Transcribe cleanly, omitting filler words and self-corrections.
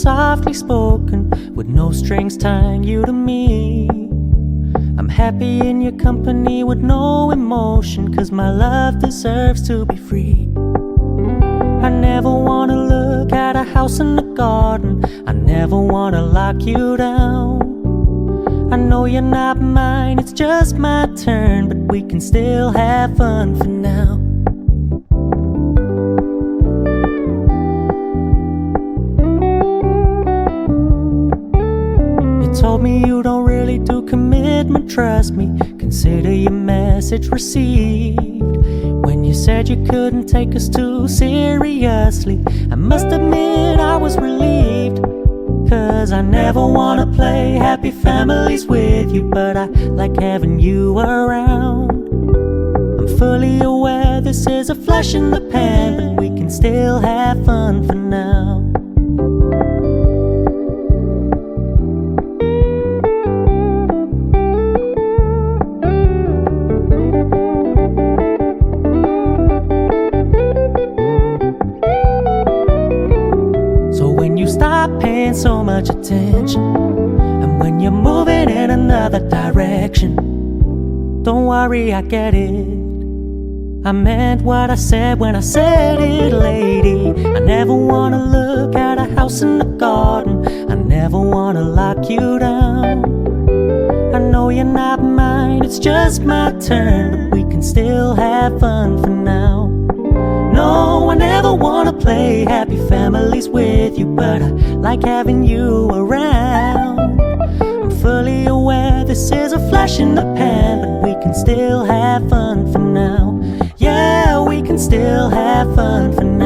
softly spoken, with no strings tying you to me. I'm happy in your company with no emotion, 'cause my love deserves to be free. I never wanna look at a house in the garden, I never wanna lock you down. I know you're not mine, it's just my turn, but we can still have fun for now. You told me you don't really do commitment, trust me, consider your message received. When you said you couldn't take us too seriously, I must admit I was relieved. 'Cause I never wanna play happy families with you, but I like having you around. I'm fully aware this is a flash in the pan, but we can still have fun for now. Stop paying so much attention, and when you're moving in another direction, don't worry, I get it. I meant what I said when I said it, lady. I never wanna look at a house in the garden, I never wanna lock you down. I know you're not mine, it's just my turn, but we can still have fun for now. No, I never wanna play happy families with you, but I like having you around. I'm fully aware this is a flash in the pan, but we can still have fun for now. Yeah, we can still have fun for now.